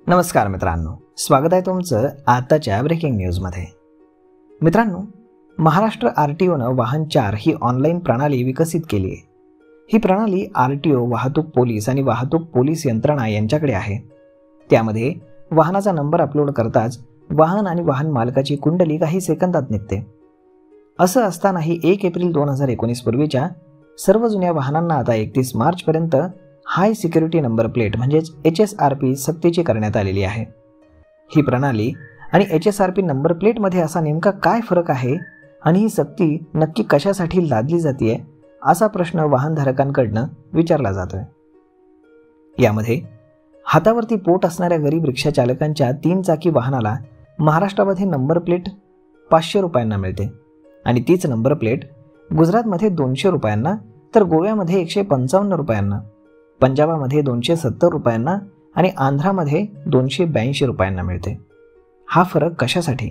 नमस्कार मित्रांनो, स्वागत आहे तुमचं आताच्या ब्रेकिंग न्यूजमध्ये। मित्रांनो, महाराष्ट्र आरटीओनं वाहन 4 ही ऑनलाईन प्रणाली विकसित केली आहे। ही प्रणाली आरटीओ, वाहतूक पोलीस आणि वाहतूक पोलीस यंत्रणा यांच्याकडे आहे। त्यामध्ये वाहनाचा नंबर अपलोड करताच वाहन आणि वाहन मालकाची कुंडली काही सेकंदात निघते। असं असतानाही 1 एप्रिल 2019 पूर्वीच्या सर्व जुन्या वाहनांना आता 31 मार्च पर्यंत हाय सिक्युरिटी नंबर प्लेट म्हणजेच HSRP सक्तीची करण्यात आलेली आहे। ही प्रणाली आणि HSRP नंबर प्लेटमध्ये असा नेमका काय फरक आहे आणि ही सक्ती नक्की कशासाठी लादली जाते असा प्रश्न वाहनधारकांकडून विचारला जातोय। यामध्ये हातावरती पोट असणाऱ्या गरीब रिक्षा चालकांच्या 3 चाकी वाहनाला महाराष्ट्रामध्ये नंबर प्लेट 500 रुपयांना मिळते आणि तीच नंबर प्लेट गुजरातमध्ये 200 रुपयांना, तर गोव्यामध्ये 155 रुपयांना, पंजाबमध्ये 270 रुपयांना आणि आंध्रामध्ये 282 रुपयांना मिळते। हा फरक कशासाठी?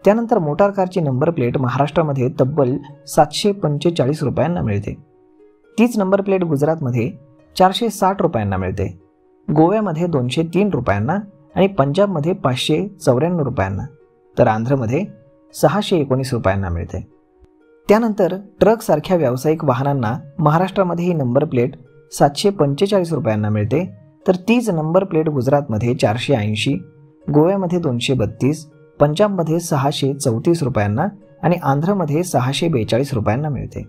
त्यानंतर मोटार कारची नंबर प्लेट महाराष्ट्रामध्ये तब्बल 745 रुपयांना मिळते। तीच नंबर प्लेट गुजरातमध्ये 460 रुपयांना मिळते, गोव्यामध्ये 203 रुपयांना आणि पंजाबमध्ये 594 रुपयांना, तर आंध्रमध्ये 619 रुपयांना मिळते। त्यानंतर ट्रक सारख्या व्यावसायिक वाहनांना महाराष्ट्रामध्ये ही नंबर प्लेट 745 रुपयांना मिळते, तर तीच नंबर प्लेट गुजरातमध्ये 480, गोव्यामध्ये 232, पंजाबमध्ये 634 रुपयांना आणि आंध्रमध्ये 642 रुपयांना मिळते।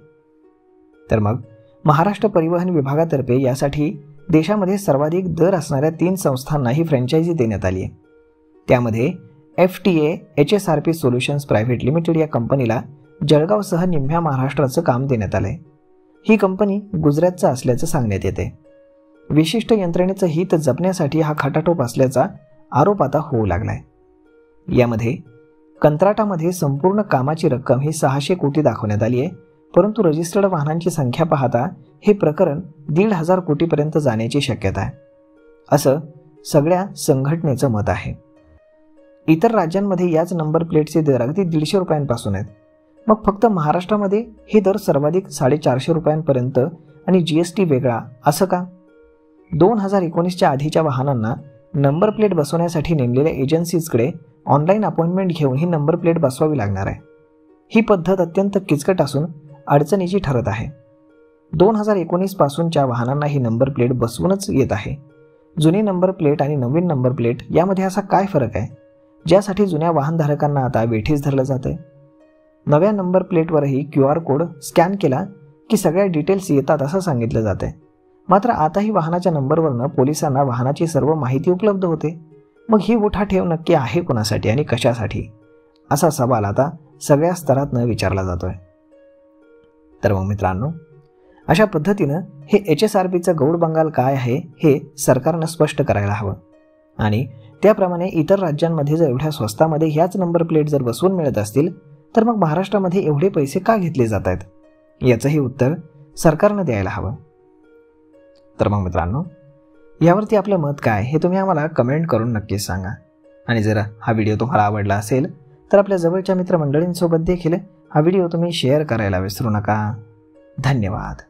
तर मग महाराष्ट्र परिवहन विभागातर्फे यासाठी देशामध्ये सर्वाधिक दर असणाऱ्या 3 संस्थांना ही फ्रँचायझी देण्यात आली आहे। त्यामध्ये FTA HSRP solutions private limited या कंपनीला जळगावसह निम्म्या महाराष्ट्राचं काम देण्यात आलंय। ही कंपनी गुजरातचा असल्याचं सांगण्यात येते। विशिष्ट यंत्रणेचं हित जपण्यासाठी हा खटाटोप असल्याचा आरोप आता होऊ लागलाय। यामध्ये कंत्राटामध्ये संपूर्ण कामाची रक्कम ही 600 कोटी दाखवण्यात आली आहे, परंतु रजिस्टर्ड वाहनांची संख्या पाहता हे प्रकरण 1,500 कोटीपर्यंत जाण्याची शक्यता आहे, असं सगळ्या संघटनेचं मत आहे। इतर राज्यांमध्ये याच नंबर प्लेटचे दर अगदी 150 रुपयांपासून आहेत। मग फक्त महाराष्ट्रामध्ये हे दर सर्वाधिक 450 रुपयांपर्यंत आणि GST वेगळा असं का? 2019च्या आधीच्या वाहनांना नंबर प्लेट बसवण्यासाठी नेमलेल्या एजन्सीजकडे ऑनलाईन अपॉइंटमेंट घेऊन ही नंबर प्लेट बसवावी लागणार आहे। ही पद्धत अत्यंत किचकट असून अडचणीची ठरत आहे। 2019 पासूनच्या वाहनांना ही नंबर प्लेट बसवूनच येत आहे। जुनी नंबर प्लेट आणि नवीन नंबर प्लेट यामध्ये असा काय फरक आहे ज्यासाठी जुन्या वाहनधारकांना आता वेठीस धरलं जातंय? नव्या नंबर प्लेटवरही QR कोड स्कॅन केला की सगळ्या डिटेल्स येतात असं सांगितलं जातंय। मात्र आताही वाहनाच्या नंबरवरनं पोलिसांना वाहनाची सर्व माहिती उपलब्ध होते। मग ही उठाठेव नक्की आहे कोणासाठी आणि कशासाठी असा सवाल आता सगळ्या स्तरातनं विचारला जातोय। तर मग मित्रांनो, अशा पद्धतीनं हे HSRPचं गौड बंगाल काय आहे हे सरकारनं स्पष्ट करायला हवं आणि त्याप्रमाणे इतर राज्यांमध्ये जर एवढ्या स्वस्तामध्ये ह्याच नंबर प्लेट जर बसवून मिळत असतील तर मग महाराष्ट्रामध्ये एवढे पैसे का घेतले जात आहेत याचंही उत्तर सरकारनं द्यायला हवं। तर मग मित्रांनो, यावरती आपलं मत काय हे तुम्ही आम्हाला कमेंट करून नक्कीच सांगा आणि जर हा व्हिडिओ तुम्हाला आवडला असेल तर आपल्या जवळच्या मित्रमंडळींसोबत देखील हा व्हिडिओ तुम्ही शेअर करायला विसरू नका। धन्यवाद।